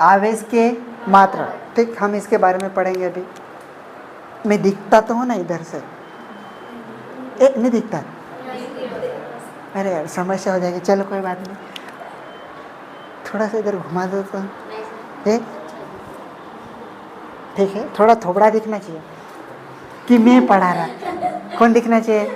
आवेश के मात्रक, ठीक, हम इसके बारे में पढ़ेंगे अभी। मैं दिखता तो हूँ ना इधर से, नहीं दिखता, अरे यार समस्या हो जाएगी, चलो कोई बात नहीं, थोड़ा सा इधर घुमा दो तो, ठीक है, थोड़ा थोबड़ा दिखना चाहिए कि मैं पढ़ा रहा, कौन दिखना चाहिए,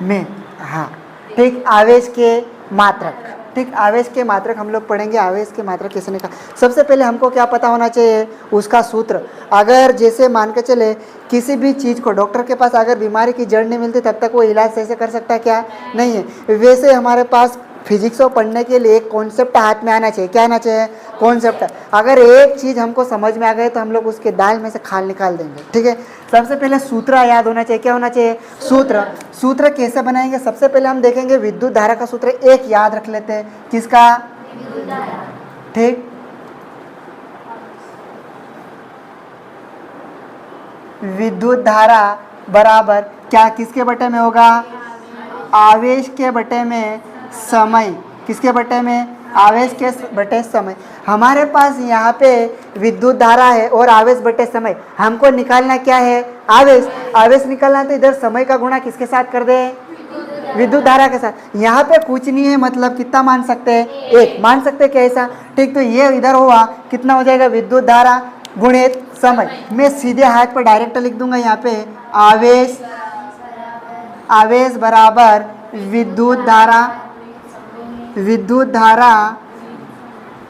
मैं, हाँ, ठीक। आवेश के मात्रक, ठीक, आवेश के मात्रक हम लोग पढ़ेंगे। आवेश के मात्रक कैसे निकाल, सबसे पहले हमको क्या पता होना चाहिए, उसका सूत्र। अगर जैसे मान के चले किसी भी चीज़ को, डॉक्टर के पास अगर बीमारी की जड़ नहीं मिलती तब तक वो इलाज सही से कर सकता है क्या, नहीं है। वैसे हमारे पास फिजिक्स को पढ़ने के लिए एक कॉन्सेप्ट हाथ में आना चाहिए, क्या आना चाहिए, कॉन्सेप्ट। अगर एक चीज़ हमको समझ में आ गई तो हम लोग उसके दाल में से खाल निकाल देंगे, ठीक है। सबसे पहले सूत्र याद होना चाहिए, क्या होना चाहिए, सूत्र। सूत्र कैसे बनाएंगे, सबसे पहले हम देखेंगे विद्युत धारा का सूत्र एक याद रख लेते हैं, किसका, ठीक, विद्युत धारा बराबर क्या, किसके बटे में होगा, आवेश के बटे में समय, किसके बटे में, आवेश के बटे समय। हमारे पास यहाँ पे विद्युत धारा है और आवेश बटे समय, हमको निकालना क्या है, आवेश। आवेश निकालना है तो इधर समय का गुणा किसके साथ कर दे, विद्युत धारा के साथ। यहाँ पे कुछ नहीं है, मतलब कितना मान सकते हैं, एक मान सकते हैं, कैसा, ठीक। तो ये इधर हुआ, कितना हो जाएगा, विद्युत धारा गुणित समय। मैं सीधे हाथ पर डायरेक्ट लिख दूंगा यहाँ पे, आवेश, आवेश बराबर विद्युत धारा, विद्युत धारा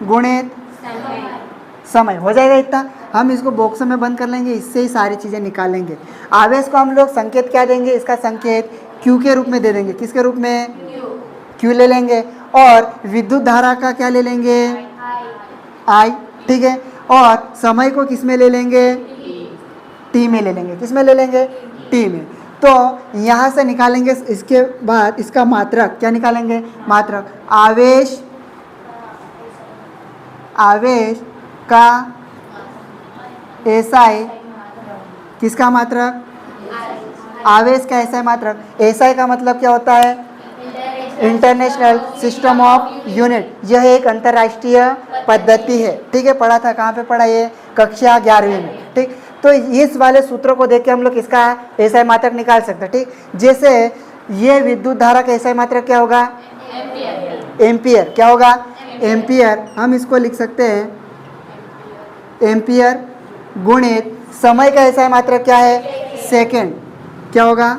गुणित समय, हो जाएगा इतना। हम इसको बॉक्स में बंद कर लेंगे, इससे ही सारी चीज़ें निकालेंगे। आवेश को हम लोग संकेत क्या देंगे, इसका संकेत क्यू के रूप में दे देंगे, किसके रूप में, क्यू ले लेंगे। और विद्युत धारा का क्या ले लेंगे, आई, ठीक है। और समय को किस में ले लेंगे, टी में ले लेंगे, किस में ले लेंगे, टी में। तो यहाँ से निकालेंगे, इसके बाद इसका मात्रक क्या निकालेंगे, मात्रक। आवेश, आवेश का एसआई, किसका मात्रक, आवेश का एसआई मात्रक। एसआई का मतलब क्या होता है, इंटरनेशनल सिस्टम ऑफ यूनिट, यह एक अंतर्राष्ट्रीय पद्धति है, ठीक है। पढ़ा था, कहाँ पे पढ़ा, ये कक्षा 11वीं में, ठीक। तो इस वाले सूत्रों को देख के हम लोग इसका एसआई मात्रक निकाल सकते हैं, ठीक। जैसे ये विद्युत धारा का एसआई मात्रक क्या होगा, एम्पियर, क्या होगा, एम्पियर। हम इसको लिख सकते हैं एम्पियर गुणित समय का एसआई मात्रक क्या है, सेकेंड, क्या होगा,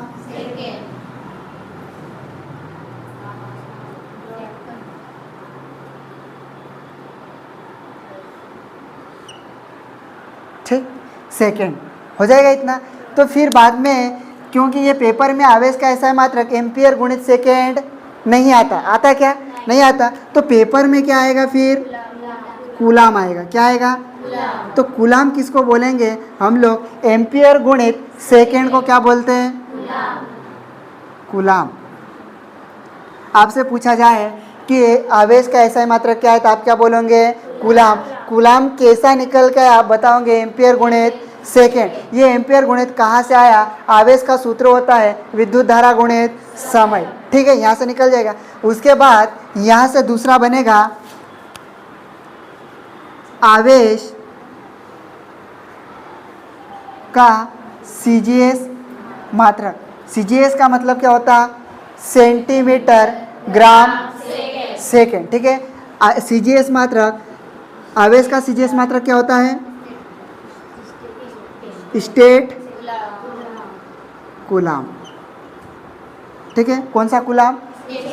ठीक, सेकेंड, हो जाएगा इतना। तो फिर बाद में, क्योंकि ये पेपर में आवेश का एसआई मात्रक एम्पियर गुणित सेकेंड नहीं आता, आता क्या, नहीं आता, तो पेपर में क्या आएगा, फिर कूलाम आएगा, क्या आएगा, तो कूलाम किसको बोलेंगे हम लोग, एम्पियर गुणित सेकेंड को क्या बोलते हैं, कूलाम। आपसे पूछा जाए कि आवेश का एसआई मात्रक क्या है तो आप क्या बोलोगे, कूलाम। कूलाम कैसा निकल के आप बताओगे, एम्पियर गुणित सेकेंड। ये एम्पियर गुणित कहाँ से आया, आवेश का सूत्र होता है विद्युत धारा गुणित समय, ठीक है, यहाँ से निकल जाएगा। उसके बाद यहाँ से दूसरा बनेगा आवेश का सीजीएस मात्रक। सीजीएस का मतलब क्या होता है, सेंटीमीटर ग्राम सेकेंड, ठीक है। सीजीएस मात्रक, आवेश का सीजीएस मात्रक क्या होता है, स्टेट कूलाम, ठीक है। कौन सा कूलाम,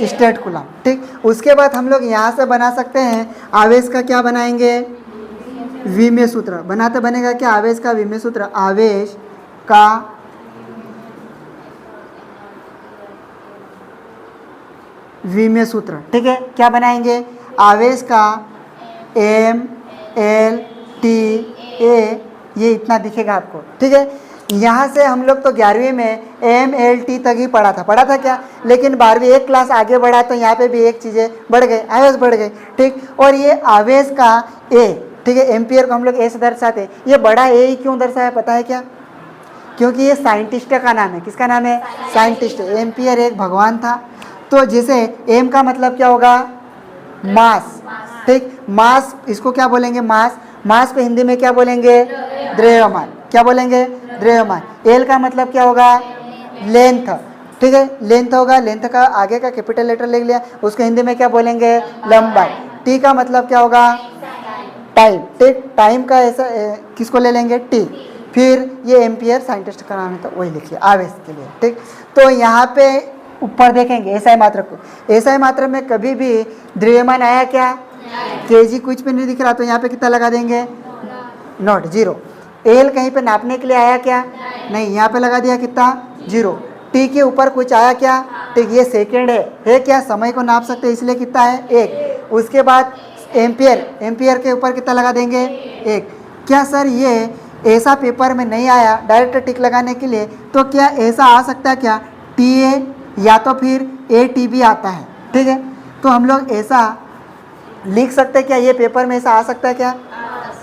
स्टेट कूलाम, ठीक। उसके बाद हम लोग यहाँ से बना सकते हैं, आवेश का क्या बनाएंगे, विमेय सूत्र बनाते, बनेगा क्या, आवेश का विमेय सूत्र, आवेश का विमेय सूत्र, ठीक है। क्या बनाएंगे, आवेश का एम एल टी ए, ये इतना दिखेगा आपको, ठीक है। यहाँ से हम लोग तो 11वीं में एम एल टी तक ही पढ़ा था क्या, लेकिन 12वीं एक क्लास आगे बढ़ा तो यहाँ पे भी एक चीज़ें बढ़ गई, आवेश बढ़ गई, ठीक। और ये आवेश का ए, ठीक है, एम्पियर को हम लोग ए से दर्शाते। ये बड़ा ए ही क्यों दर्शाया पता है क्या, क्योंकि ये साइंटिस्ट का नाम है, किसका नाम है, साइंटिस्ट। एम्पियर एक भगवान था। तो जैसे एम का मतलब क्या होगा, मास, ठीक। मास, इसको क्या बोलेंगे, मास। मास को हिंदी में क्या बोलेंगे? द्रव्यमान। क्या बोलेंगे? द्रव्यमान। एल का मतलब क्या होगा? लेंथ। ठीक है, लेंथ होगा, लेंथ का आगे का कैपिटल लेटर ले लिया, उसको हिंदी में क्या बोलेंगे? लंबाई। टी का मतलब क्या होगा? टाइम। ठीक, टाइम का ऐसा किसको ले लेंगे? टी। फिर ये एम्पियर साइंटिस्ट का नाम है, तो वही लिखिए आवेश के लिए। ठीक, तो यहाँ पे ऊपर देखेंगे एसआई मात्रक को। एसआई मात्रक में कभी भी द्रव्यमान आया क्या? केजी कुछ भी नहीं दिख रहा, तो यहाँ पे कितना लगा देंगे? Not, zero. एल कहीं पे नापने के लिए आया क्या? नहीं, यहाँ पे लगा दिया कितना? जीरो। टी के ऊपर कुछ आया क्या? ठीक, ये सेकेंड है क्या? समय को नाप सकते हैं, इसलिए कितना है? एक। उसके बाद एम्पियर, एम्पियर के ऊपर कितना लगा देंगे? एक। क्या सर ये ऐसा पेपर में नहीं आया डायरेक्ट टिक लगाने के लिए, तो क्या ऐसा आ सकता है क्या? टी ए या तो फिर ए टी बी आता है। ठीक है, तो हम लोग ऐसा लिख सकते हैं क्या? ये पेपर में ऐसा आ सकता है क्या?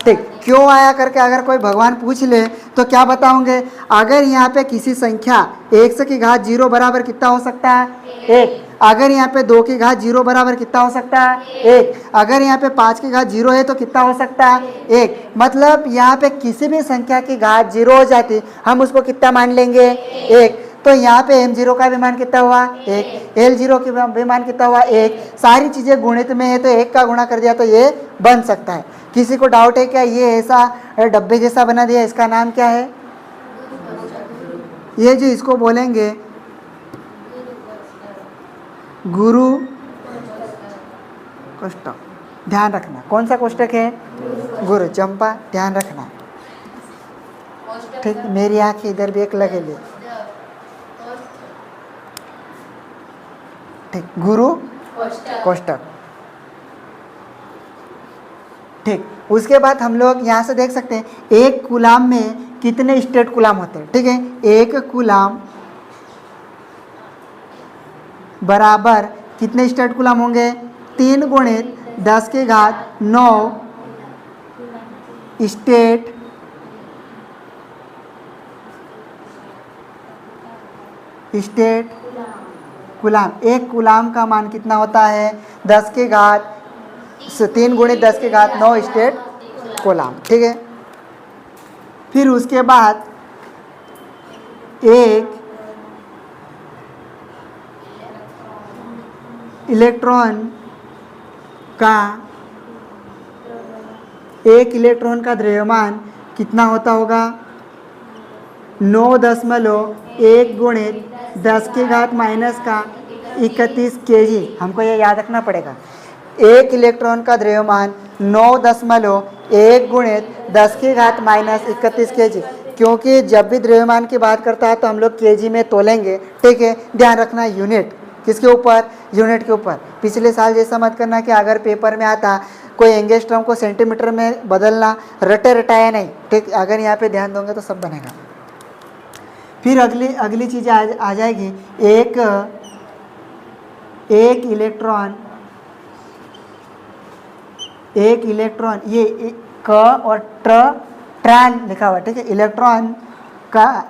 ठीक, क्यों आया करके अगर कोई भगवान पूछ ले तो क्या बताओगे? अगर यहाँ पे किसी संख्या 1 की घात 0 बराबर कितना हो सकता है? 1। अगर यहाँ पे 2 की घात 0 बराबर कितना हो सकता है? 1। अगर यहाँ पे 5 की घात 0 है तो कितना हो सकता है? 1। मतलब यहाँ पे किसी भी संख्या की घात 0 हो जाती, हम उसको कितना मान लेंगे? 1। तो यहाँ पे m0 का भी मान कितना हुआ? 1। l0 का भी मान कितना हुआ? 1। सारी चीज़ें गुणित में है तो 1 का गुणा कर दिया तो ये बन सकता है। किसी को डाउट है क्या? ये ऐसा डब्बे जैसा बना दिया, इसका नाम क्या है? ये जो इसको बोलेंगे गुरु कोष्टक। ध्यान रखना, कौन सा कोष्टक है? गुरु। चंपा ध्यान रखना। ठीक, मेरी आँख इधर भी एक लगे ले। ठीक, गुरु कोष्टक। ठीक, उसके बाद हम लोग यहाँ से देख सकते हैं एक कूलाम में कितने स्टेट कूलाम होते हैं। ठीक है, एक कूलाम बराबर कितने स्टेट कूलाम होंगे? 3 गुणित 10 की घात 9 स्टेट कूलाम। एक कूलाम का मान कितना होता है? 10 की घात 3 गुणित 10 की घात 9 स्टेट कूलाम। ठीक है, फिर उसके बाद एक इलेक्ट्रॉन का द्रव्यमान कितना होता होगा? 9.1 गुणित 10 की घात माइनस का 31 kg। हमको ये याद रखना पड़ेगा, एक इलेक्ट्रॉन का द्रव्यमान 9.1 गुणित 10 की घात माइनस 31 kg। क्योंकि जब भी द्रव्यमान की बात करता है तो हम लोग केजी में तोलेंगे। ठीक है, ध्यान रखना यूनिट किसके ऊपर? यूनिट के ऊपर। पिछले साल जैसा मत करना कि अगर पेपर में आता कोई एंगस्ट्रॉम को सेंटीमीटर में बदलना, रटे रटाया नहीं। ठीक, अगर यहाँ पे ध्यान दोगे तो सब बनेगा। फिर अगली चीज़ आ जाएगी, एक इलेक्ट्रॉन, ये क और ट्रान लिखा हुआ। ठीक है, इलेक्ट्रॉन का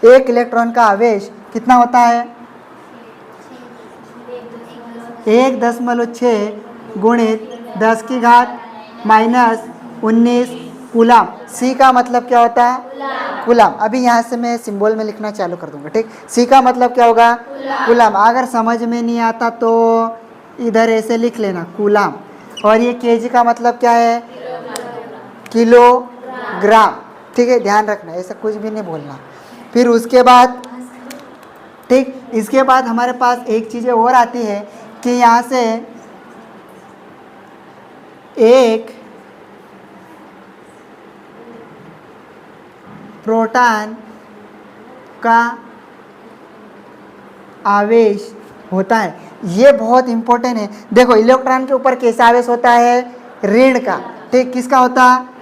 एक इलेक्ट्रॉन का आवेश कितना होता है? 1.6 गुणित 10 की घात माइनस 19 कूलाम। सी का मतलब क्या होता है? कूलाम। अभी यहाँ से मैं सिंबल में लिखना चालू कर दूंगा। ठीक, सी का मतलब क्या होगा? कूलाम। अगर समझ में नहीं आता तो इधर ऐसे लिख लेना, कूलाम। और ये केजी का मतलब क्या है? किलोग्राम। ठीक है, ध्यान रखना, ऐसा कुछ भी नहीं बोलना। फिर उसके बाद, ठीक, इसके बाद हमारे पास एक चीज़ें और आती है कि यहाँ से एक प्रोटॉन का आवेश होता है। ये बहुत इंपॉर्टेंट है। देखो, इलेक्ट्रॉन के ऊपर कैसा आवेश होता है? ऋण का। ठीक, किसका होता है?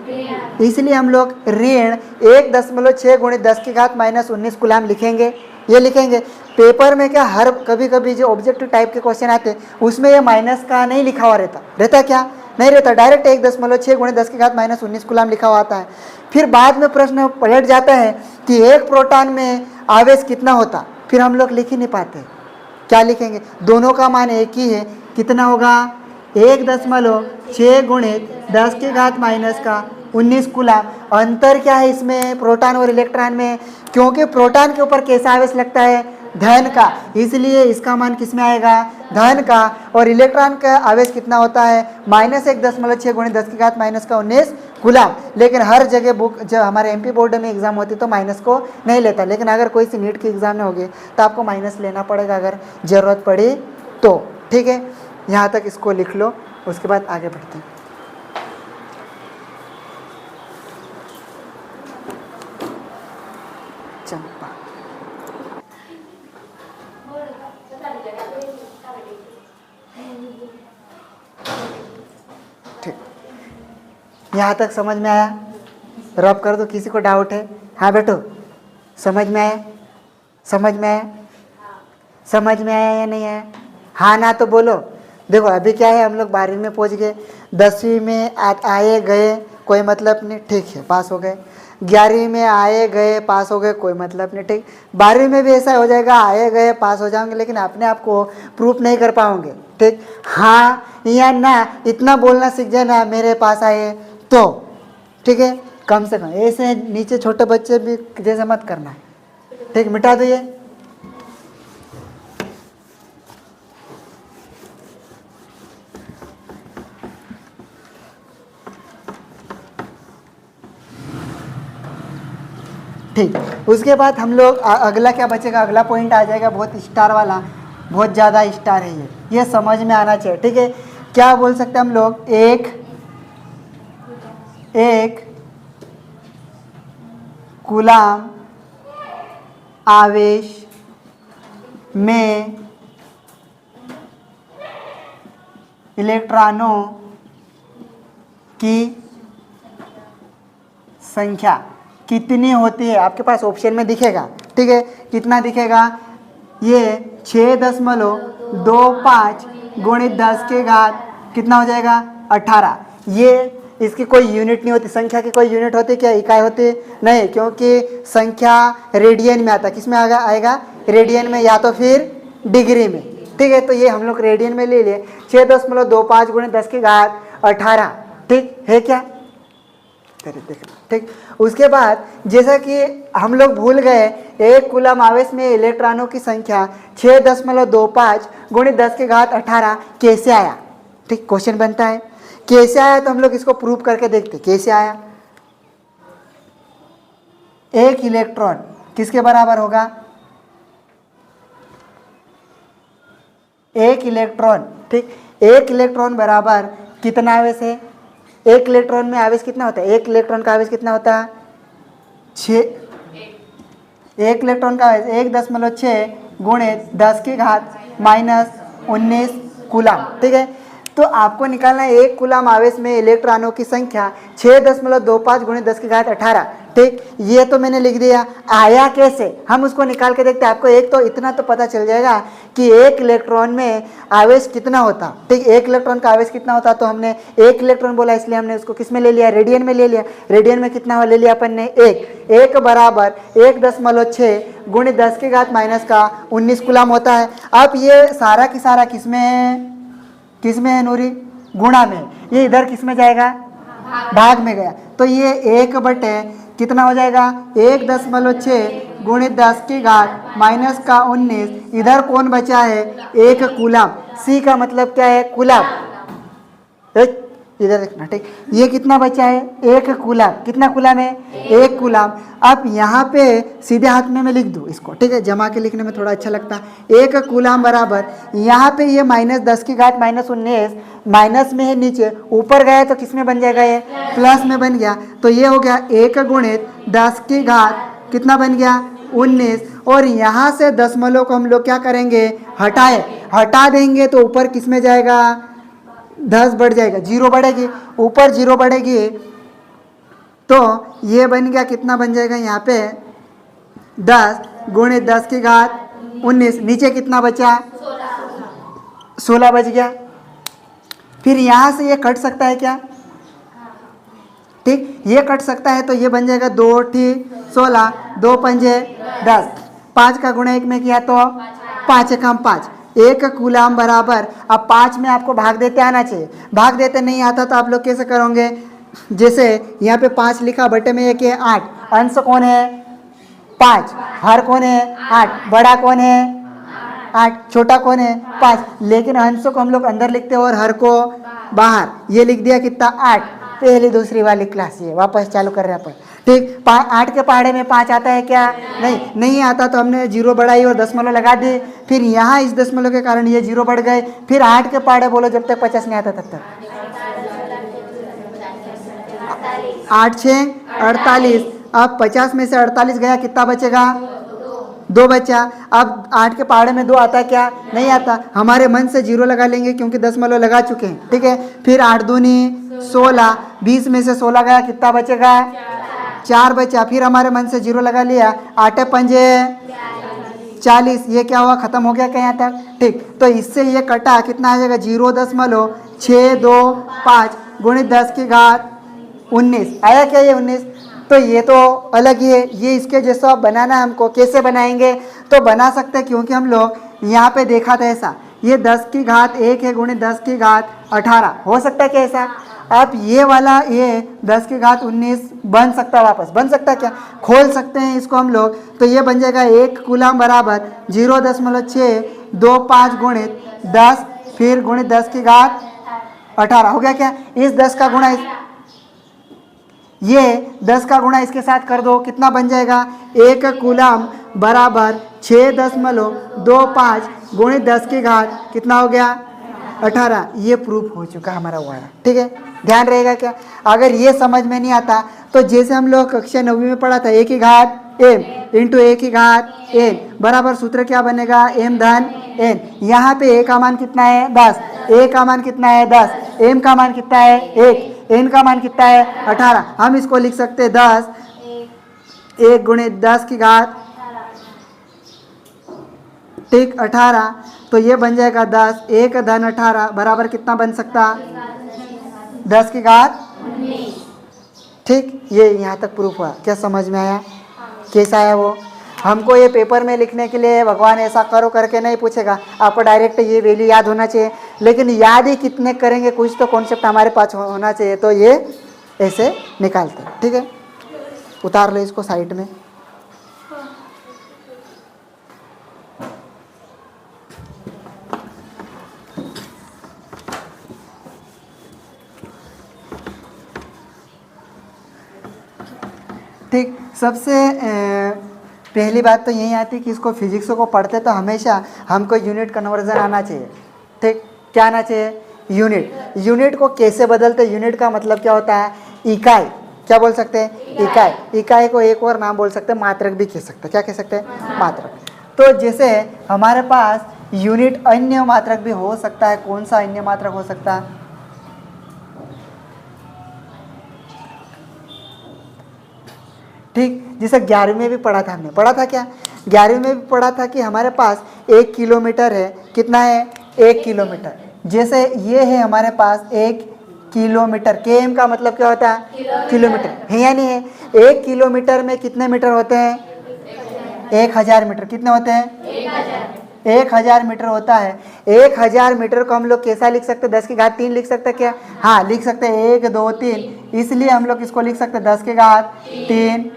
इसलिए हम लोग ऋण 1.6 गुणित 10 की घात माइनस 19 कूलाम लिखेंगे। ये लिखेंगे। पेपर में क्या हर कभी जो ऑब्जेक्टिव टाइप के क्वेश्चन आते हैं उसमें ये माइनस का नहीं लिखा हुआ रहता क्या? नहीं रहता, डायरेक्ट 1.6 गुणित 10 की घात माइनस 19 कूलाम लिखा हुआ आता है। फिर बाद में प्रश्न पलट जाता है कि एक प्रोटॉन में आवेश कितना होता, फिर हम लोग लिख ही नहीं पाते। क्या लिखेंगे? दोनों का मान एक ही है, कितना होगा 1.6 गुणित 10 की घात माइनस का 19 कूलम। अंतर क्या है इसमें प्रोटॉन और इलेक्ट्रॉन में, क्योंकि प्रोटॉन के ऊपर कैसा आवेश लगता है धन का, इसलिए इसका मान किस में आएगा धन का। और इलेक्ट्रॉन का आवेश कितना होता है -1.6 गुणित 10 की घात माइनस का 19 कूलम। लेकिन हर जगह बुक जब हमारे एमपी बोर्ड में एग्जाम होती तो माइनस को नहीं लेता, लेकिन अगर कोई सी नीट की एग्जाम में होगी तो आपको माइनस लेना पड़ेगा अगर ज़रूरत पड़ी तो। ठीक है, यहाँ तक इसको लिख लो, उसके बाद आगे बढ़ते हैं। चंपा ठीक, यहाँ तक समझ में आया? रब कर दो, किसी को डाउट है? हाँ बेटो, समझ में आया? समझ में आया? समझ में आया या नहीं आया? हाँ ना तो बोलो। देखो अभी क्या है, हम लोग 12वीं में पहुँच गए, 10वीं में आए गए कोई मतलब नहीं, ठीक है पास हो गए। 11वीं में आए गए पास हो गए, कोई मतलब नहीं, ठीक। 12वीं में भी ऐसा हो जाएगा, आए गए पास हो जाओगे, लेकिन अपने आप को प्रूफ नहीं कर पाओगे, ठीक। हाँ या ना इतना बोलना सीख जाए ना, मेरे पास आए तो, ठीक है, कम से कम। ऐसे नीचे छोटे बच्चे भी जैसे मत करना, ठीक। मिटा दो ये। ठीक, उसके बाद हम लोग अगला क्या बचेगा, अगला पॉइंट आ जाएगा बहुत स्टार वाला, बहुत ज़्यादा स्टार है ये समझ में आना चाहिए, ठीक है। क्या बोल सकते हैं हम लोग, एक कूलम आवेश में इलेक्ट्रॉनों की संख्या कितनी होती है, आपके पास ऑप्शन में दिखेगा, ठीक है। कितना दिखेगा, ये 6.25 गुणित 10 के घात कितना हो जाएगा 18। ये इसकी कोई यूनिट नहीं होती, संख्या की कोई यूनिट होती क्या, इकाई होती नहीं, क्योंकि संख्या रेडियन में आता। किस में आएगा रेडियन में, या तो फिर डिग्री में, ठीक है। तो ये हम लोग रेडियन में ले लिए, 6.25 गुणित 10 की घात 18, ठीक है क्या, ठीक। उसके बाद जैसा कि हम लोग भूल गए, एक कूलम आवेश में इलेक्ट्रॉनों की संख्या 6.25 गुणित 10 की घात 18 कैसे आया, ठीक। क्वेश्चन बनता है कैसे आया, तो हम लोग इसको प्रूव करके देखते कैसे आया। एक इलेक्ट्रॉन किसके बराबर होगा, एक इलेक्ट्रॉन, ठीक। एक इलेक्ट्रॉन बराबर कितना आवेश है, एक इलेक्ट्रॉन में आवेश कितना होता है, एक इलेक्ट्रॉन का आवेश कितना होता है 6, एक इलेक्ट्रॉन का आवेश 1.6 गुणित 10 की घात -19 कूलम, ठीक है। तो आपको निकालना है एक कूलम आवेश में इलेक्ट्रॉनों की संख्या 6.25 गुणित 10 की घात 18, ठीक। ये तो मैंने लिख दिया, आया कैसे हम उसको निकाल के देखते हैं। आपको एक तो इतना तो पता चल जाएगा कि एक इलेक्ट्रॉन में आवेश कितना होता, ठीक। एक इलेक्ट्रॉन का आवेश कितना होता, तो हमने एक इलेक्ट्रॉन बोला, इसलिए हमने उसको किस में ले लिया, रेडियन में ले लिया। रेडियन में कितना ले लिया अपन ने, एक बराबर 1.6 गुणित 10 की घात माइनस का 19 कूलम होता है। अब ये सारा की सारा किस में है नूरी, गुणा में, ये इधर किस में जाएगा भाग में गया, तो ये 1 बटे कितना हो जाएगा 1.6 गुणित 10 की घात माइनस का 19, इधर कौन बचा है 1 कूलम, सी का मतलब क्या है कूलम, इधर देखना, ठीक। ये कितना बचा है 1 कूलम, कितना कूलम है 1 कूलम। अब यहाँ पे सीधे हाथ में मैं लिख दूँ इसको, ठीक है, जमा के लिखने में थोड़ा अच्छा लगता है। 1 कूलम बराबर यहाँ पे ये -10 की घात -19 माइनस में है, नीचे ऊपर गया तो किस में बन जाएगा, ये प्लस में बन गया। तो ये हो गया 1 गुणित 10 की घात कितना बन गया 19, और यहाँ से दशमलव को हम लोग क्या करेंगे हटा देंगे, तो ऊपर किस में जाएगा 10 बढ़ जाएगा, 0 बढ़ेगी, ऊपर 0 बढ़ेगी, तो ये बन गया कितना बन जाएगा यहाँ पे 10 गुणित 10 की घात 19, नीचे कितना बचा 16 बच गया। फिर यहाँ से ये कट सकता है क्या, ठीक, ये कट सकता है, तो ये बन जाएगा 2 × 16, 2 × 5 10, 5 का गुणा 1 में किया तो 5 × 5, 1 कूलाम बराबर, अब 5 में आपको भाग देते आना चाहिए, भाग देते नहीं आता तो आप लोग कैसे करोगे, जैसे यहाँ पे 5 लिखा, बटे में 1 है 8, अंश कौन है 5, हर कौन है 8, बड़ा कौन है 8, छोटा कौन है 5, लेकिन अंश को हम लोग अंदर लिखते हैं और हर को बाहर। ये लिख दिया कितना 8, पहली दूसरी वाली क्लास, ये वापस चालू कर रहे हैं अपन। ठीक, 8 के पहाड़े में 5 आता है क्या, नहीं आता, तो हमने जीरो बढ़ाई और दशमलव लगा दी, फिर यहाँ इस दशमलव के कारण ये जीरो बढ़ गए, फिर 8 के पहाड़े बोलो जब तक 50 नहीं आता तब तक। 8 6 48, अब 50 में से 48 गया, कितना बचेगा 2 बचा। अब 8 के पहाड़े में 2 आता है क्या, नहीं आता, हमारे मन से जीरो लगा लेंगे क्योंकि दशमलव लगा चुके हैं। ठीक है, फिर 8 दूनी 16, 20 में से 16 गया, कितना बचेगा 4 बचा, फिर हमारे मन से जीरो लगा लिया, 8 पंजे 40, ये क्या हुआ, खत्म हो गया क्या यहाँ तक। ठीक, तो इससे ये कटा, कितना आ जाएगा 0.625 गुणित 10 की घात 19, आया क्या ये 19। तो ये तो अलग ही है, ये इसके जैसा बनाना है हमको, कैसे बनाएंगे, तो बना सकते हैं क्योंकि हम लोग यहाँ पे देखा था ऐसा, ये 10 की घात 1 है गुणित 10 की घात 18, हो सकता है क्या ऐसा। अब ये वाला ये 10 की घात 19 बन सकता है, वापस बन सकता है क्या, खोल सकते हैं इसको हम लोग, तो ये बन जाएगा 1 कूलाम बराबर 0.625 गुणित 10 फिर गुणित 10 की घात 18, हो गया क्या। इस 10 का गुणा ये 10 का गुणा इसके साथ कर दो, कितना बन जाएगा 1 कूलाम बराबर 6.25 गुणित 10 की घात कितना हो गया 18। ये प्रूफ हो चुका हमारा वाला। ठीक है, ध्यान रहेगा क्या। अगर ये समझ में नहीं आता तो जैसे हम लोग कक्षा 9वीं में पढ़ा था, a की घात m इंटू a की घात n बराबर सूत्र क्या बनेगा m धन n। यहाँ पे a का मान कितना है 10, a का मान कितना है 10, m का मान कितना है 1, n का मान कितना है 18। हम इसको लिख सकते हैं 10 1 गुणित 10 की घात ठीक 18, तो ये बन जाएगा 10 1 धन 18 बराबर कितना बन सकता 10 की घात। ठीक, ये यहाँ तक प्रूफ हुआ। क्या समझ में आया, कैसा आया वो। हमको ये पेपर में लिखने के लिए भगवान ऐसा करो करके नहीं पूछेगा, आपको डायरेक्ट ये वैल्यू याद होना चाहिए, लेकिन याद ही कितने करेंगे, कुछ तो कॉन्सेप्ट हमारे पास होना चाहिए, तो ये ऐसे निकालते हैं। ठीक है, उतार लो इसको साइड में। ठीक, सबसे पहली बात तो यही आती है कि इसको फिजिक्स को पढ़ते तो हमेशा हमको यूनिट कन्वर्जन आना चाहिए। ठीक, क्या आना चाहिए यूनिट। यूनिट को कैसे बदलते, यूनिट का मतलब क्या होता है इकाई, क्या बोल सकते हैं इकाई। इकाई को एक और नाम बोल सकते हैं मात्रक भी कह सकते हैं, क्या कह सकते हैं मात्रक। तो जैसे हमारे पास यूनिट अन्य मात्रक भी हो सकता है, कौन सा अन्य मात्रक हो सकता है, ठीक, जिसे 11वीं में भी पढ़ा था, हमने पढ़ा था क्या 11वीं में भी पढ़ा था कि हमारे पास 1 किलोमीटर है, कितना है 1 किलोमीटर। जैसे ये है हमारे पास 1 किलोमीटर, केएम का मतलब क्या होता है किलोमीटर, है या नहीं है। 1 किलोमीटर में कितने मीटर होते हैं 1000 मीटर, कितने होते हैं 1000 मीटर होता है। 1000 मीटर को हम लोग कैसा लिख सकते हैं 10 की घात 3 लिख सकते हैं क्या, हाँ लिख सकते हैं 1 2 3, इसलिए हम लोग इसको लिख सकते हैं 10 की घात 3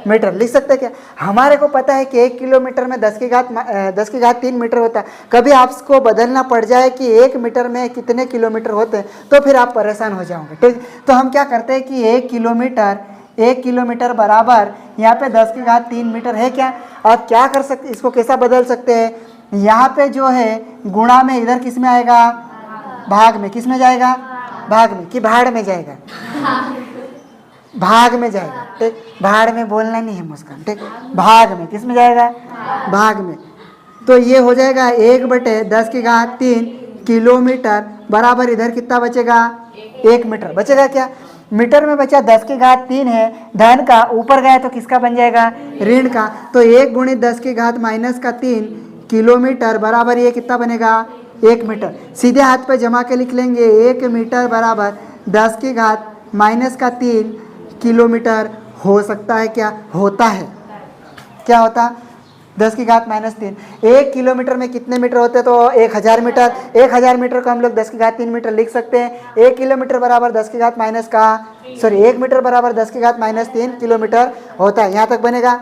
मीटर लिख सकते हैं क्या। हमारे को पता है कि 1 किलोमीटर में 10 की घात 3 मीटर होता है। कभी आपको बदलना पड़ जाए कि 1 मीटर में कितने किलोमीटर होते हैं तो फिर आप परेशान हो जाओगे। ठीक, तो हम क्या करते हैं कि 1 किलोमीटर बराबर यहाँ पे 10 की घात 3 मीटर है क्या। और क्या कर सकते, इसको कैसा बदल सकते हैं, यहाँ पे जो है गुणा में इधर किस में आएगा भाग में, किस में जाएगा भाग में कि भाड़ में जाएगा भाग में जाएगा। ठीक, भाड़ में बोलना नहीं है मुस्कान। ठीक, भाग में, किस में जाएगा भाग में। तो ये हो जाएगा 1/10 की घात 3 किलोमीटर बराबर इधर कितना बचेगा 1 मीटर बचेगा क्या। मीटर में बचा 10 की घात 3 है, धन का ऊपर गया तो किसका बन जाएगा ऋण का। तो 1 गुणित 10 की घात -3 किलोमीटर बराबर ये कितना बनेगा 1 मीटर। सीधे हाथ पे जमा के लिख लेंगे 1 मीटर बराबर 10 की घात -3 किलोमीटर हो सकता है, क्या होता है, क्या होता 10 की घात -3। 1 किलोमीटर में कितने मीटर होते हैं? तो 1000 मीटर। 1000 मीटर को हम लोग 10 की घात 3 मीटर लिख सकते हैं। 1 किलोमीटर बराबर 10 की घात माइनस का 1 मीटर बराबर 10 की घात -3 किलोमीटर होता है। यहाँ तक बनेगा।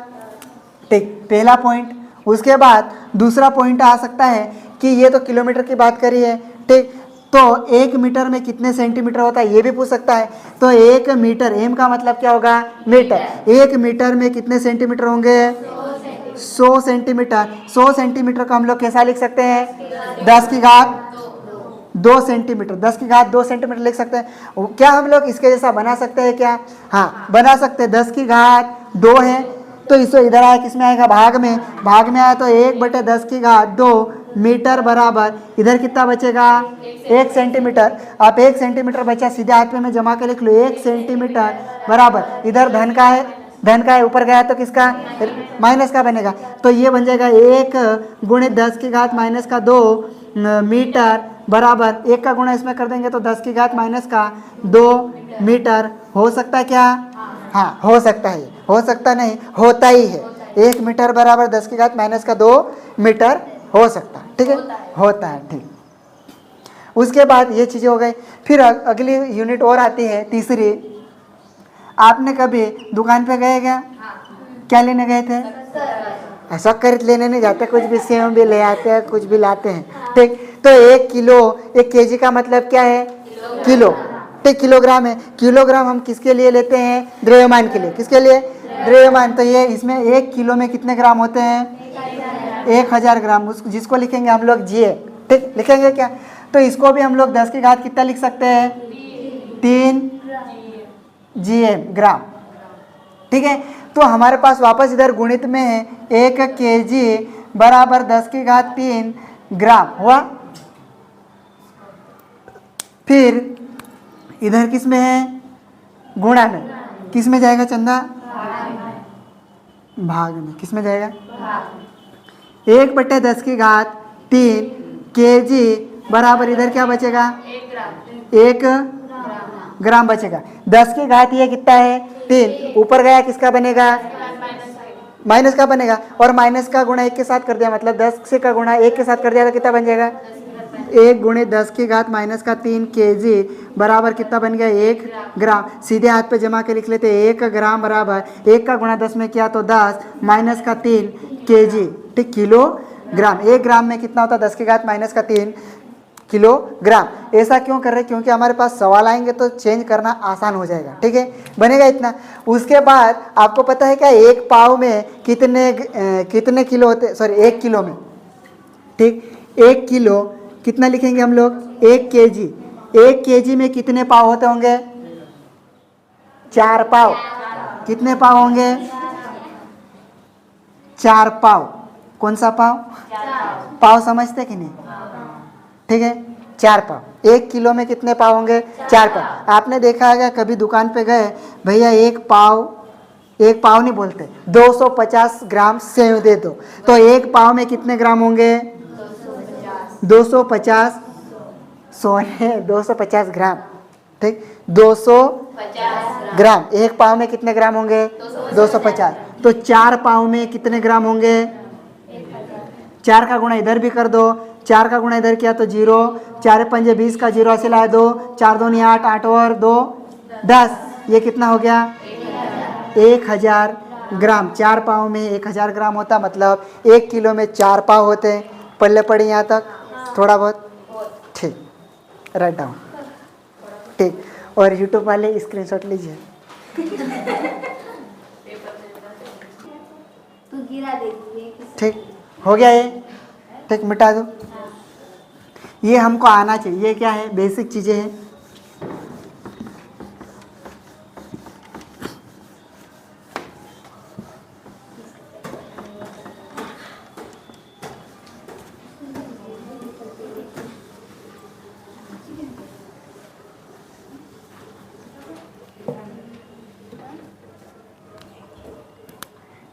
ठीक, पहला पॉइंट। उसके बाद दूसरा पॉइंट आ सकता है कि ये तो किलोमीटर की बात करी है, ठीक, तो 1 मीटर में कितने सेंटीमीटर होता है ये भी पूछ सकता है। तो 1 मीटर, एम का मतलब क्या होगा? मीटर। 1 मीटर में कितने सेंटीमीटर होंगे? 100 सेंटीमीटर। 100 सेंटीमीटर को हम लोग कैसा लिख सकते हैं? 10 की घात 2 सेंटीमीटर। 10 की घात 2 सेंटीमीटर लिख सकते हैं। क्या हम लोग इसके जैसा बना सकते हैं क्या? हाँ, बना सकते हैं। 10 की घात 2 है तो इसको इधर आया, किस में आएगा? भाग में। भाग में आया तो 1/10 की घात 2 मीटर बराबर इधर कितना बचेगा? 1 सेंटीमीटर। आप 1 सेंटीमीटर बचा, सीधे हाथ में मैं जमा के लिख लो। 1 सेंटीमीटर बराबर इधर धन का है, धन का है, ऊपर गया तो किसका? माइनस का बनेगा। तो ये बन जाएगा 1 × 10 की घात -2 मीटर बराबर 1 का गुणा इसमें कर देंगे तो 10 की घात -2 मीटर। हो सकता है क्या? हाँ, हो सकता है। हो सकता नहीं, होता ही है। 1 मीटर बराबर 10 की घात -2 मीटर हो सकता है। ठीक है, होता है। ठीक, उसके बाद ये चीज़ें हो गई। फिर अगली यूनिट और आती है, तीसरी। आपने कभी दुकान पे गए क्या? क्या लेने गए थे? ऐसा खरीद लेने नहीं जाते, कुछ भी सेव भी ले आते हैं, कुछ भी लाते हैं। ठीक, तो 1 किलो, 1 केजी का मतलब क्या है? किलो। ठीक, किलोग्राम है। किलोग्राम हम किसके लिए लेते हैं? द्रव्यमान के लिए। किसके लिए? द्रव्यमान। तो ये इसमें 1 किलो में कितने ग्राम होते हैं? 1000 ग्राम। जिसको लिखेंगे हम लोग जी। ठीक, लिखेंगे क्या? तो इसको भी हम लोग 10 की घात कितना लिख सकते हैं? 3 GM, ग्राम। ठीक है, तो हमारे पास वापस इधर गुणित में है 1 केजी बराबर 10 की घात 3 ग्राम हुआ। फिर इधर किस में है? गुणा में। किस में जाएगा चंदा? भाग में। किस में जाएगा? 1/10 की घात 3 केजी बराबर इधर क्या बचेगा? 1 ग्राम बचेगा। 10 की घात ये कितना है? 3। ऊपर गया किसका बनेगा? माइनस का बनेगा। और माइनस का गुणा 1 के साथ कर दिया, मतलब 10 से का गुणा 1 के साथ कर दिया तो कितना बन जाएगा? 1 × 10 की घात -3 केजी बराबर कितना बन गया? 1 ग्राम। सीधे हाथ पे जमा के लिख लेते हैं। 1 ग्राम बराबर 1 का गुणा 10 में किया तो 10 -3 केजी। ठीक, किलोग्राम। 1 ग्राम में कितना होता है? 10 की घात -3 किलोग्राम। ऐसा क्यों कर रहे हैं? क्योंकि हमारे पास सवाल आएंगे तो चेंज करना आसान हो जाएगा। ठीक है, बनेगा इतना। उसके बाद आपको पता है क्या? 1 पाव में कितने किलो होते? सॉरी, 1 किलो में। ठीक, 1 किलो कितना लिखेंगे हम लोग? 1 केजी। 1 केजी में कितने पाव होते होंगे? 4 पाव। कितने पाव होंगे? 4 पाव। कौन सा पाव? पाव समझते कि नहीं? ठीक है, 4 पाव। 1 किलो में कितने पाव होंगे? 4 पाव। आपने देखा होगा कभी दुकान पे गए, भैया 1 पाव नहीं बोलते, 250 ग्राम सेव दे दो। तो 1 पाव में कितने ग्राम होंगे? 250 250 ग्राम। ठीक, 250 ग्राम। 1 पाव में कितने ग्राम होंगे? 250। तो 4 पाव में कितने ग्राम होंगे? 4 का गुणा इधर भी कर दो। 4 का गुणा इधर किया तो 0। 4 पंजे 20 का 0 से लाए 2। 4 दूनी 8, 8 और 2 10। ये कितना हो गया? 1000 ग्राम। 4 पाव में 1000 ग्राम होता, मतलब 1 किलो में 4 पाव होते हैं। पल्ले पड़ी यहाँ तक थोड़ा बहुत? ठीक, राइट डाउन। ठीक, और यूट्यूब वाले स्क्रीनशॉट लीजिए। ठीक, हो गया ये? ठीक, मिटा दो। ये हमको आना चाहिए। ये क्या है? बेसिक चीज़ें हैं।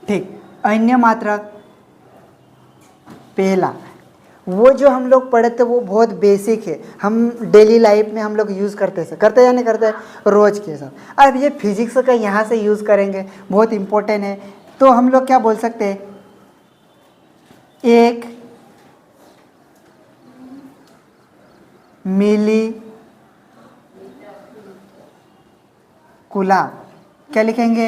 ठीक, अन्य मात्रक पहला, वो जो हम लोग पढ़े थे वो बहुत बेसिक है। हम डेली लाइफ में हम लोग यूज़ करते या नहीं करते? रोज़ के साथ। अब ये फिजिक्स का यहाँ से यूज़ करेंगे, बहुत इम्पोर्टेंट है। तो हम लोग क्या बोल सकते हैं? 1 मिली कूलाम। क्या लिखेंगे?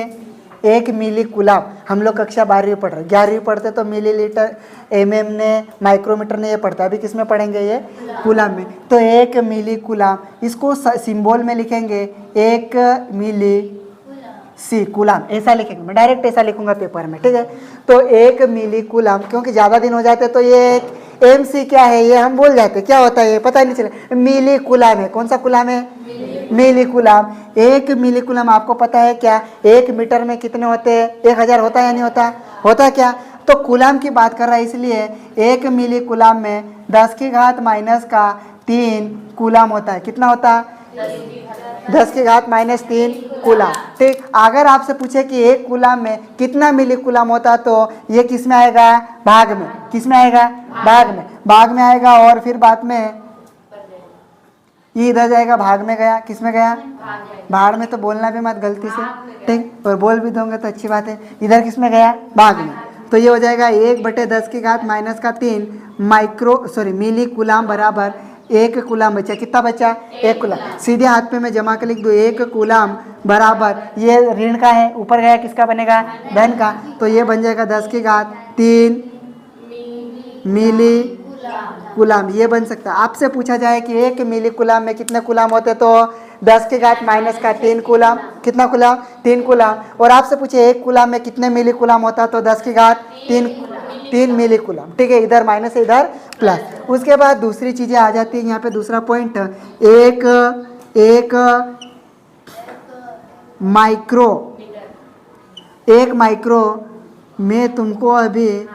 1 मिली कूलाम। हम लोग कक्षा 12वीं पढ़ रहे, 11वीं पढ़ते तो मिलीलीटर, mm ने, माइक्रोमीटर ने ये पढ़ता, अभी किस में पढ़ेंगे? ये कूलाम में। तो 1 मिली कूलाम, इसको सिंबल में लिखेंगे 1 मिली सी कूलाम, ऐसा लिखेंगे। मैं डायरेक्ट ऐसा लिखूंगा पेपर में, ठीक है। तो 1 मिली कूलाम, क्योंकि ज़्यादा दिन हो जाते तो ये MC क्या है ये हम भूल जाते, क्या होता है ये पता ही नहीं चला। मिली कूलाम है, कौन सा कूलाम है? मिली कूलाम। 1 मिली कूलाम आपको पता है क्या? 1 मीटर में कितने होते हैं? 1000 होता है या नहीं होता? होता है क्या? तो कूलाम की बात कर रहा है, इसलिए 1 मिली कूलाम में 10 की घात माइनस का 3 कूलाम होता है। कितना होता है? 10 की घात माइनस 3 कूलाम, ठीक। अगर आपसे पूछे कि 1 कूलाम में कितना मिली कूलाम होता, तो ये किस में आएगा? भाग में। किस में आएगा? भाग में। भाग में आएगा, और फिर बाद में ये इधर जाएगा, भाग में गया। किस में गया? भाग में। तो बोलना भी मत गलती से, ठीक। और बोल भी दोगे तो अच्छी बात है। इधर किस में गया? भाग में। तो ये हो जाएगा 1/10 की घात माइनस का 3 मिली कूलाम बराबर 1 कूलाम बचा। कितना बचा? 1 कूलाम। सीधे हाथ पे मैं जमा के लिख दूँ, 1 कूलाम बराबर, ये ऋण का है, ऊपर गया किसका बनेगा? धन का। तो ये बन जाएगा 10 की घात 3 मिली कूलाम, ये बन सकता है। आपसे पूछा जाए कि 1 मिली कूलाम में कितने कूलाम होते, तो 10 की घात माइनस का 3 कूलाम। कितना कूलाम? 3 कूलाम। और आपसे पूछे 1 कूलाम में कितने मिली कूलाम होता, तो 10 की घात 3 मिली कूलाम, ठीक है। इधर माइनस है, इधर प्लस। उसके बाद दूसरी चीजें आ जाती है यहाँ पे। दूसरा पॉइंट, एक माइक्रो में तुमको अभी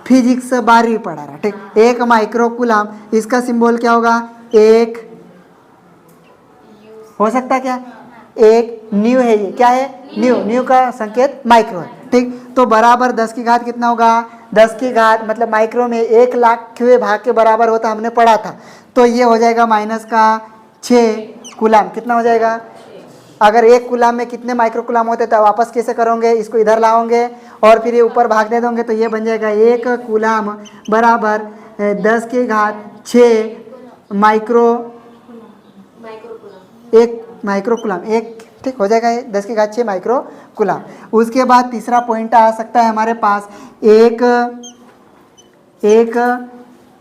फिजिक्स 12वीं पढ़ा रहा, ठीक। 1 माइक्रो कूलाम, इसका सिंबल क्या होगा? 1 हो सकता है क्या? 1 न्यू है, ये क्या है? न्यू का संकेत माइक्रो है, ठीक। तो बराबर 10 की घात कितना होगा? 10 की घात मतलब माइक्रो में 1 लाख के भाग के बराबर होता, हमने पढ़ा था। तो ये हो जाएगा माइनस का 6 कूलाम। कितना हो जाएगा? अगर 1 कूलाम में कितने माइक्रो कूलाम होते तो वापस कैसे करोगे? इसको इधर लाओगे और फिर ये ऊपर भाग दे दोगे, तो ये बन जाएगा 1 कूलाम बराबर 10 की घात 6 माइक्रो कूलाम, एक, ठीक हो जाएगा। ये 10 की घात 6 माइक्रो कूलाम। उसके बाद तीसरा पॉइंट आ सकता है हमारे पास, एक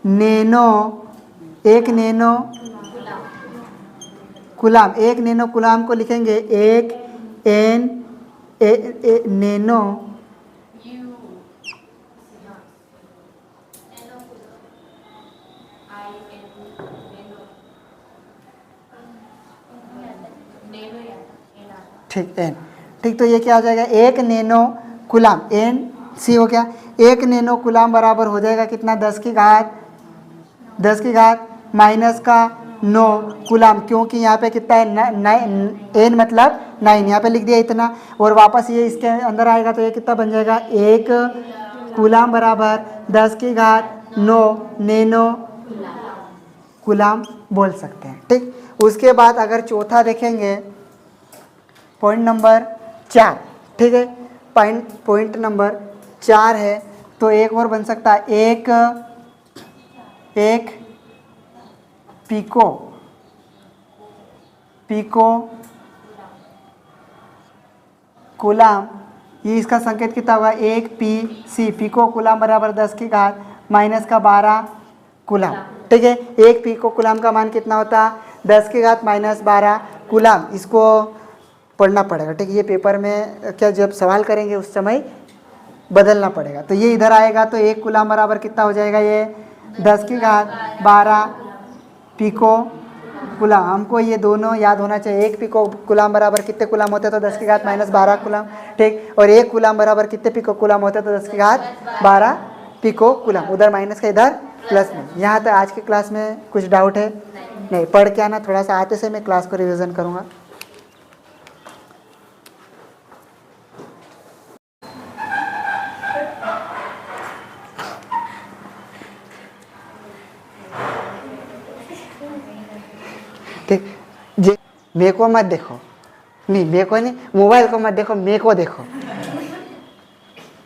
नैनो कूलाम। 1 नैनो कूलाम को लिखेंगे 1 नैनो ठीक, एन, ठीक। तो ये क्या हो जाएगा? 1 नैनो कूलाम, एन सी हो गया। 1 नैनो कूलाम बराबर हो जाएगा कितना? 10 की घात माइनस का 9 कूलाम, क्योंकि यहाँ पे कितना है? एन मतलब 9, यहाँ पे लिख दिया इतना। और वापस ये इसके अंदर आएगा तो ये कितना बन जाएगा? 1 कूलाम बराबर 10 की घात 9 नैनो कूलाम बोल सकते हैं, ठीक। उसके बाद अगर चौथा देखेंगे, पॉइंट नंबर 4, ठीक है। पॉइंट नंबर 4 है, तो एक और बन सकता है, एक पिको कूलाम, ये इसका संकेत कितना होगा? 1 PC पिको कूलाम बराबर 10 की घात माइनस का 12 कूलाम, ठीक है। 1 पिको कूलाम का मान कितना होता? 10 की घात माइनस 12 कूलाम। इसको पढ़ना पड़ेगा, ठीक है। ये पेपर में क्या जब सवाल करेंगे उस समय बदलना पड़ेगा। तो ये इधर आएगा, तो 1 कूलाम बराबर कितना हो जाएगा? ये 10 की घात 12 पिको कूलाम। हमको ये दोनों याद होना चाहिए। 1 पिको कूलाम बराबर कितने कूलाम होते हैं? तो 10 की घात माइनस 12 कूलाम, ठीक। और 1 कूलाम बराबर कितने पिको कूलाम होते हैं? तो 10 की घात 12 पिको कूलाम। उधर माइनस का, इधर प्लस में। यहाँ तक आज की क्लास में कुछ डाउट है? नहीं, पढ़ के आना, थोड़ा सा आते से मैं क्लास को रिविज़न करूँगा। ठीक, जी, मेरे को मत देखो, नहीं मेरे को नहीं, मोबाइल को मत देखो, मेरे को देखो,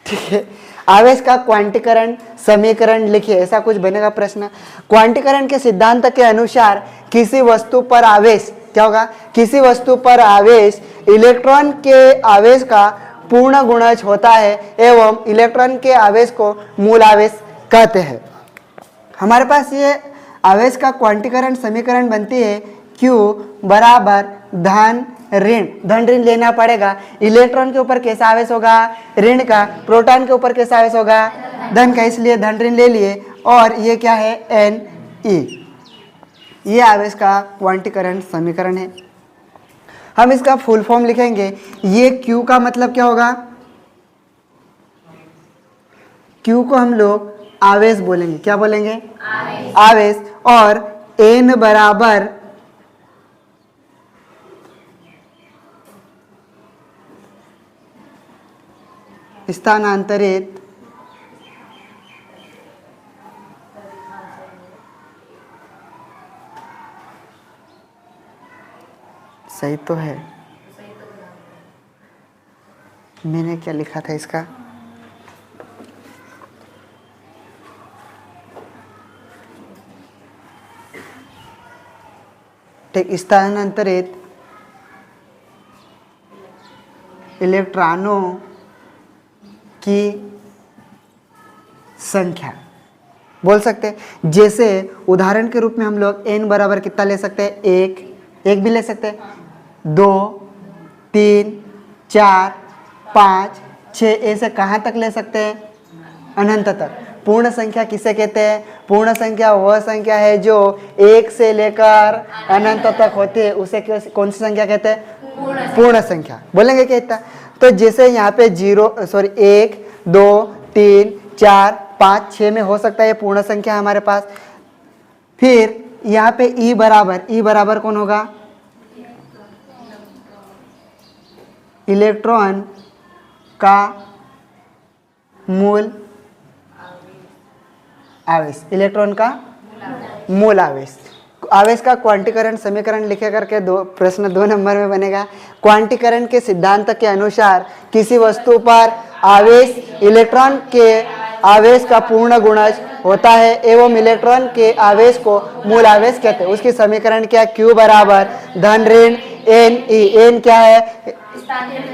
ठीक है। आवेश का क्वांटीकरण समीकरण लिखिए, ऐसा कुछ बनेगा प्रश्न। क्वांटीकरण के सिद्धांत के अनुसार किसी वस्तु पर आवेश क्या होगा, किसी वस्तु पर आवेश इलेक्ट्रॉन के आवेश का पूर्ण गुणज होता है एवं इलेक्ट्रॉन के आवेश को मूल आवेश कहते हैं। हमारे पास ये आवेश का क्वांटीकरण समीकरण बनती है Q बराबर धन ऋण लेना पड़ेगा। इलेक्ट्रॉन के ऊपर कैसा आवेश होगा, ऋण का। प्रोटॉन के ऊपर कैसा आवेश होगा, धन का, इसलिए धन ऋण ले लिए। और ये क्या है, Ne। ये आवेश का क्वांटीकरण समीकरण है। हम इसका फुल फॉर्म लिखेंगे। ये Q का मतलब क्या होगा, Q को हम लोग आवेश बोलेंगे। क्या बोलेंगे, आवेश। और N बराबर स्थानांतरित सही तो है, मैंने क्या लिखा था इसका, ठीक, स्थानांतरित इलेक्ट्रॉनों की संख्या बोल सकते हैं। जैसे उदाहरण के रूप में हम लोग n बराबर कितना ले सकते हैं, एक भी ले सकते हैं, 2, 3, 4, 5, 6, ऐसे कहाँ तक ले सकते हैं, अनंत तक। पूर्ण संख्या किसे कहते हैं, पूर्ण संख्या वह संख्या है जो 1 से लेकर अनंत तक होती है, उसे कौन सी संख्या कहते हैं, पूर्ण संख्या। बोलेंगे क्या इतना। तो जैसे यहाँ पे 1, 2, 3, 4, 5, 6 में हो सकता है, ये पूर्ण संख्या है हमारे पास। फिर यहाँ पे ई बराबर कौन होगा, इलेक्ट्रॉन का मूल आवेश, इलेक्ट्रॉन का मूल आवेश। आवेश का क्वांटीकरण समीकरण लिखे करके प्रश्न 2 नंबर में बनेगा। क्वांटीकरण के सिद्धांत के अनुसार किसी वस्तु पर आवेश इलेक्ट्रॉन के आवेश का पूर्ण गुणज होता है एवं इलेक्ट्रॉन के आवेश को मूल आवेश कहते हैं। उसकी समीकरण क्या, Q बराबर धन ऋण Ne। n क्या है,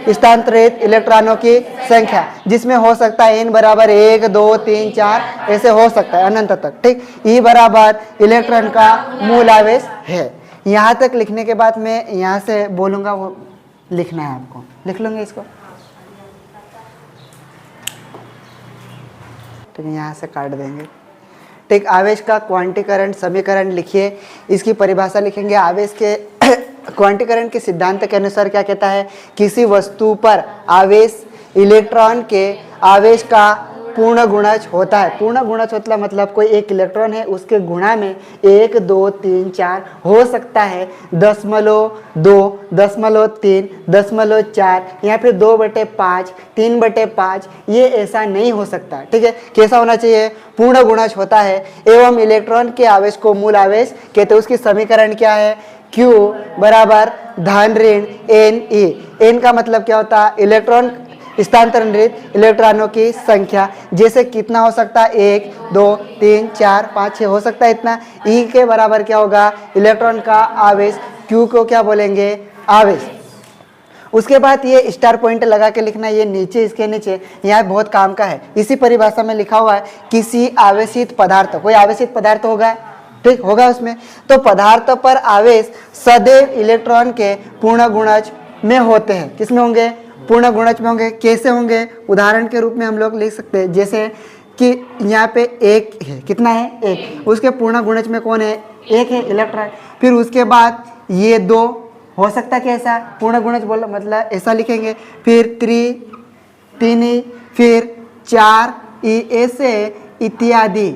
स्थानांतरित इलेक्ट्रॉनों की संख्या, जिसमें हो सकता है n बराबर 1, 2, 3, 4 ऐसे हो सकता है अनंत तक। ठीक, E बराबर इलेक्ट्रॉन का मूल आवेश है। यहाँ तक लिखने के बाद मैं यहाँ से बोलूँगा, वो लिखना है आपको, लिख लूँगे इसको। ठीक है, यहाँ से काट देंगे। ठीक, आवेश का क्वांटीकरण समीकरण लिखिए, इसकी परिभाषा लिखेंगे। आवेश के क्वांटीकरण के सिद्धांत के अनुसार क्या कहता है, किसी वस्तु पर आवेश इलेक्ट्रॉन के आवेश का पूर्ण गुणज होता है। पूर्ण गुणज मतलब कोई एक इलेक्ट्रॉन है, उसके गुणा में 1, 2, 3, 4 हो सकता है, 0.2, 0.3, 0.4 या फिर 2/5, 3/5, ये ऐसा नहीं हो सकता। ठीक है, कैसा होना चाहिए, पूर्ण गुणज होता है एवं इलेक्ट्रॉन के आवेश को मूल आवेश कहते हैं। उसकी समीकरण क्या है, Q बराबर धन ऋण Ne। n का मतलब क्या होता है, इलेक्ट्रॉन स्थानांतरित इलेक्ट्रॉनों की संख्या। जैसे कितना हो सकता है, 1, 2, 3, 4, 5, 6 हो सकता है इतना। E के बराबर क्या होगा, इलेक्ट्रॉन का आवेश। Q को क्या बोलेंगे, आवेश। उसके बाद ये स्टार पॉइंट लगा के लिखना, ये नीचे, इसके नीचे, यहाँ बहुत काम का है। इसी परिभाषा में लिखा हुआ है, किसी आवेशित पदार्थ, कोई आवेशित पदार्थ होगा, ठीक होगा उसमें, तो पदार्थ पर आवेश सदैव इलेक्ट्रॉन के पूर्ण गुणज में होते हैं। किसमें होंगे, पूर्ण गुणज में होंगे। कैसे होंगे, उदाहरण के रूप में हम लोग लिख सकते हैं। जैसे कि यहाँ पे 1 है, कितना है, 1, उसके पूर्ण गुणज में कौन है, 1 है, इलेक्ट्रॉन। फिर उसके बाद ये 2 हो सकता है कि ऐसा पूर्ण गुणज बोला, मतलब ऐसा लिखेंगे। फिर 3, फिर 4, ऐसे इत्यादि।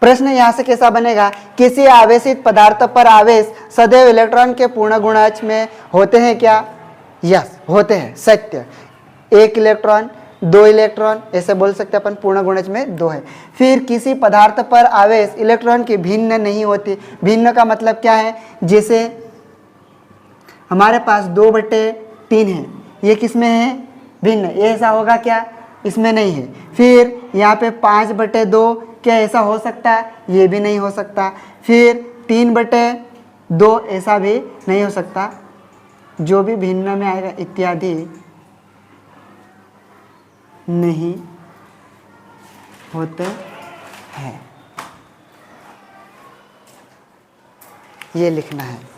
प्रश्न यहाँ से कैसा बनेगा, किसी आवेशित पदार्थ पर आवेश सदैव इलेक्ट्रॉन के पूर्ण गुणज में होते हैं क्या, यस होते हैं, सत्य। 1 इलेक्ट्रॉन, 2 इलेक्ट्रॉन ऐसे बोल सकते हैं अपन, पूर्ण गुणज में 2 है। फिर किसी पदार्थ पर आवेश इलेक्ट्रॉन की भिन्न नहीं होती। भिन्न का मतलब क्या है, जैसे हमारे पास 2/3 है, ये किस में है? भिन्न। ये ऐसा होगा क्या? इसमें नहीं है। फिर यहाँ पे 5/2, क्या ऐसा हो सकता है? ये भी नहीं हो सकता। फिर 3/2, ऐसा भी नहीं हो सकता। जो भी भिन्न में आएगा इत्यादि नहीं होते हैं, ये लिखना है।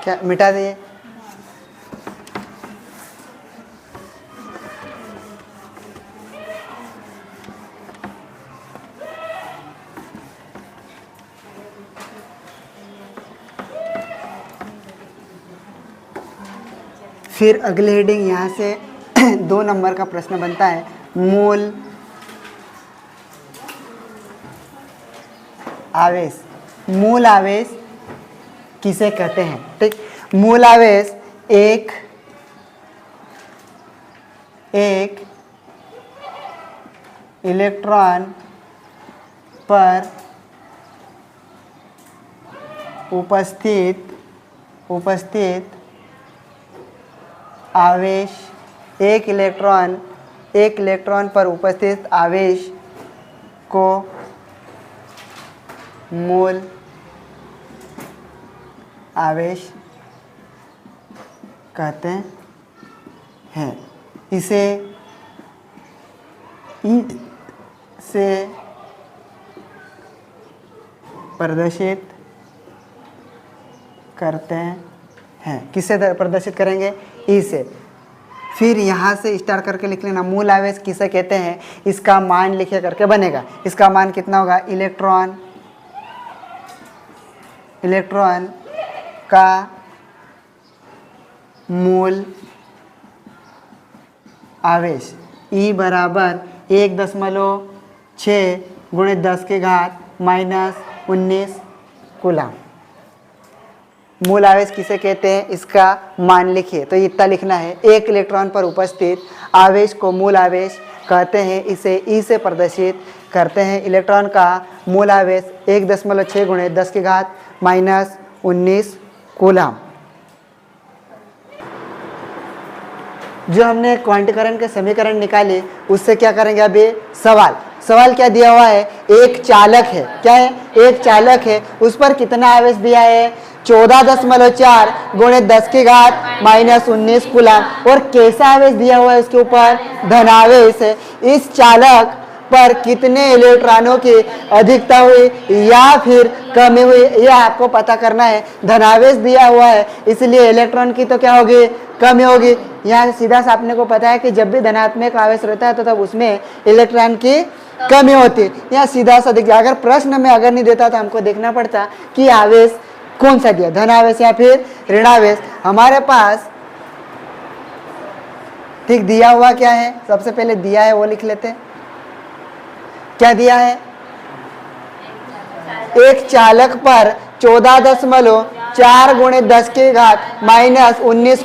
क्या मिटा दिए? फिर अगले हेडिंग यहाँ से 2 नंबर का प्रश्न बनता है, मूल आवेश। मूल आवेश किसे कहते हैं? ठीक, मूल आवेश एक इलेक्ट्रॉन पर उपस्थित आवेश, एक इलेक्ट्रॉन पर उपस्थित आवेश को मूल आवेश कहते हैं। इसे ई से प्रदर्शित करते हैं। किससे प्रदर्शित करेंगे? ई से। फिर यहाँ से स्टार करके लिख लेना, मूल आवेश किसे कहते हैं, इसका मान लिखे करके बनेगा। इसका मान कितना होगा? इलेक्ट्रॉन का मूल आवेश E बराबर 1.6 गुणित 10⁻⁻19 कूलम। मूल आवेश किसे कहते हैं, इसका मान लिखिए। तो इतना लिखना है, एक इलेक्ट्रॉन पर उपस्थित आवेश को मूल आवेश कहते हैं। इसे ई से प्रदर्शित करते हैं। इलेक्ट्रॉन का मूल आवेश 1.6 गुणित 10⁻⁻19 कूलम। जो हमने क्वांटीकरण के समीकरण निकाले उससे क्या करेंगे? अभी सवाल क्या दिया हुआ है? एक चालक है। क्या है? एक चालक है, उस पर कितना आवेश दिया है? 14.4 गुणित 10⁻⁻19 कूलम। और कैसा आवेश दिया हुआ है उसके ऊपर? धनावेश है। इस चालक पर कितने इलेक्ट्रॉनों की अधिकता हुई या फिर कमी हुई, यह आपको पता करना है। धनावेश दिया हुआ है इसलिए इलेक्ट्रॉन की तो क्या होगी? कमी होगी। यहाँ सीधा सा आपने को पता है कि जब भी धनात्मक आवेश रहता है तो तब उसमें इलेक्ट्रॉन की कमी होती है। यहाँ सीधा सा दिख, अगर प्रश्न में अगर नहीं देता तो हमको देखना पड़ता कि आवेश कौन सा दिया, धनावेश या फिर ऋणावेश। हमारे पास ठीक दिया हुआ क्या है? सबसे पहले दिया है वो लिख लेते हैं। क्या दिया है? एक चालक पर 14.4 गुणित 10⁻⁻19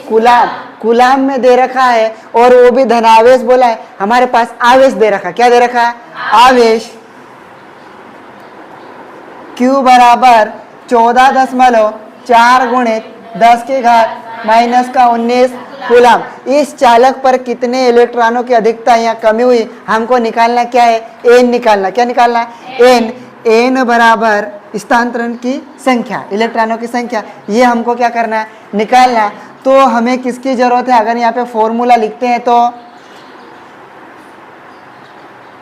कूलम में दे रखा है और वो भी धनावेश बोला है। हमारे पास आवेश दे रखा। क्या दे रखा है? आवेश। Q बराबर 14.4 गुणित 10⁻⁻19 कूलम। इस चालक पर कितने इलेक्ट्रॉनों की अधिकता या कमी हुई हमको निकालना क्या है? N निकालना। क्या निकालना? N। n बराबर स्थानांतरण की संख्या, इलेक्ट्रॉनों की संख्या, ये हमको क्या करना है, निकालना। तो हमें किसकी जरूरत है, अगर यहाँ पे फॉर्मूला लिखते हैं तो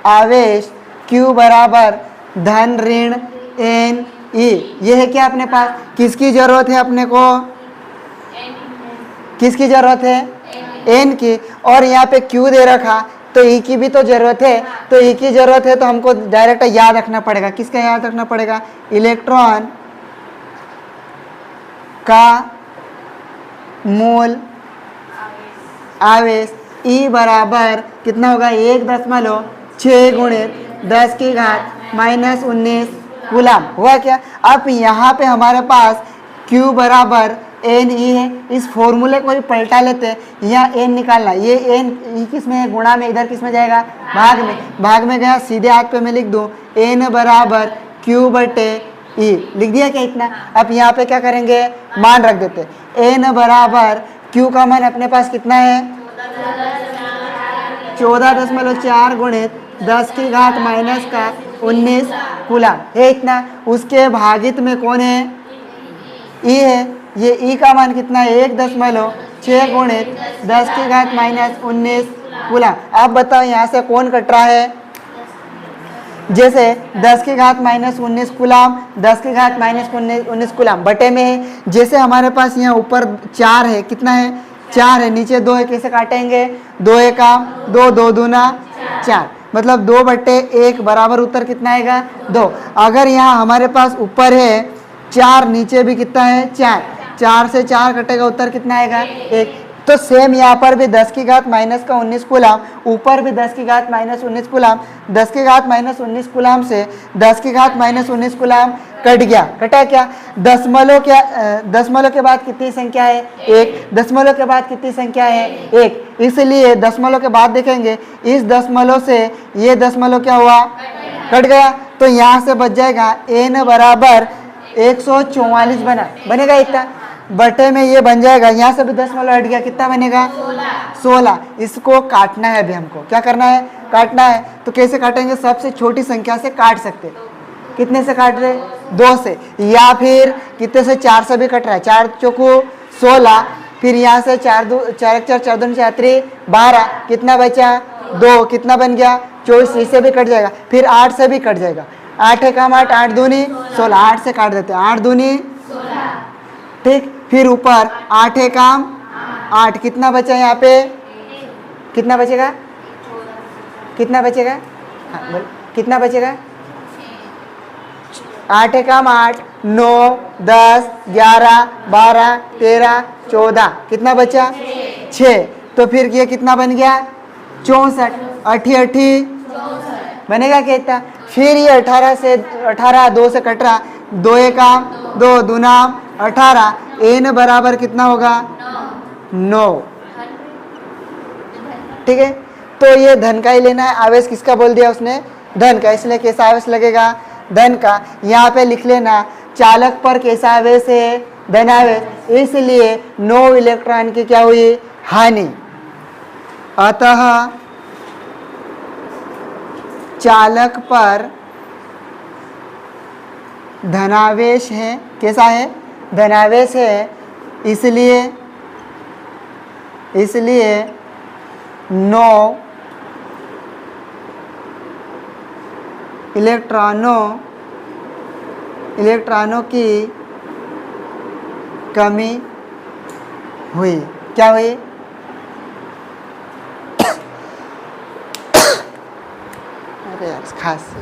आवेश Q बराबर धन ऋण n e, ये है क्या अपने पास, किसकी जरूरत है अपने को, किसकी जरूरत है, n की, और यहाँ पे Q दे रखा तो E की भी तो जरूरत है, तो E की जरूरत है तो हमको डायरेक्ट याद रखना पड़ेगा, किसका याद रखना पड़ेगा, इलेक्ट्रॉन का मूल आवेश E बराबर कितना होगा, 1.6 गुणित 10 की घात -19 कूलम, हुआ क्या। अब यहाँ पे हमारे पास Q बराबर एन ई है, इस फॉर्मूले को ही पलटा लेते हैं, यहाँ एन निकालना, ये एन ई किस में है, गुणा में, इधर किस में जाएगा, भाग में, भाग में गया, सीधे हाथ पे मैं लिख दूँ एन बराबर Q बटे ई, लिख दिया क्या इतना। अब यहाँ पे क्या करेंगे, मान रख देते, एन बराबर Q का मान अपने पास कितना है, 14.4 गुणित 10 की घात -19 कूलम है इतना। उसके भागित में कौन है, ई है, ये ई का मान कितना है, 1.6 गुणित 10 की घात -19 कूलम। अब बताओ यहाँ से कौन कट रहा है, जैसे 10 की घात -19 कूलम, 10 की घात -19 कूलम बटे में है, जैसे हमारे पास यहाँ ऊपर 4 है, कितना है, 4 है, नीचे 2 है, कैसे काटेंगे, 2 एका 2, 2 दूना 4, मतलब 2/1 बराबर उत्तर कितना आएगा, 2। अगर यहाँ हमारे पास ऊपर है 4, नीचे भी कितना है 4, 4 से 4 कटेगा, उत्तर कितना आएगा 1। तो सेम यहाँ पर भी 10 की घात -19 कूलम, ऊपर भी 10 की घात -19 कूलम, 10 की घात -19 कूलम से 10 की घात -19 कूलम कट गया, कटा क्या, दशमलव क्या, दशमलव के बाद कितनी संख्या है, 1, दशमलव के बाद कितनी संख्या है, 1, इसलिए दशमलव के बाद देखेंगे, इस दशमलव से ये दशमलव क्या हुआ, कट गया, तो यहाँ से बच जाएगा n बराबर 144 बनेगा इतना, बटे में ये बन जाएगा, यहाँ से भी दशमलव हट गया, कितना बनेगा 16। इसको काटना है अभी हमको, क्या करना है, काटना है। तो कैसे काटेंगे, सबसे छोटी संख्या से काट सकते, कितने से काट रहे, 2 से, या फिर कितने से, 4 से भी कट रहा है, 4 चौको 16, फिर यहाँ से 4 4 2 4 12, कितना बचा 2, कितना बन गया 24, इससे भी कट जाएगा, फिर 8 से भी कट जाएगा, 8 है काम 8, 8 दूनी 16, 8 से काट देते हैं, 8 दूनी 16, ठीक, फिर ऊपर 8 है काम 8, कितना बचा यहाँ पे, कितना बचेगा, कितना बचेगा, हाँ बोल, कितना बचेगा, 8 है काम 8, 9 10 11 12 13 14, कितना बचा 6, तो फिर ये कितना बन गया 64, 8 बनेगा कितना, फिर ये 18 से 18 2 से कट रहा, 2 एका 2 दूना 18, n बराबर कितना होगा 9, ठीक है। तो ये धन का ही लेना है, आवेश किसका बोल दिया उसने, धन का, इसलिए कैसा आवेश लगेगा, धन का। यहाँ पे लिख लेना चालक पर कैसा आवेश है, धन आवेश, इसलिए 9 इलेक्ट्रॉन की क्या हुई, हानि। अतः चालक पर धनावेश है, कैसा है, धनावेश है, इसलिए 9 इलेक्ट्रॉनों की कमी हुई, क्या हुई, अरे यार खांसी।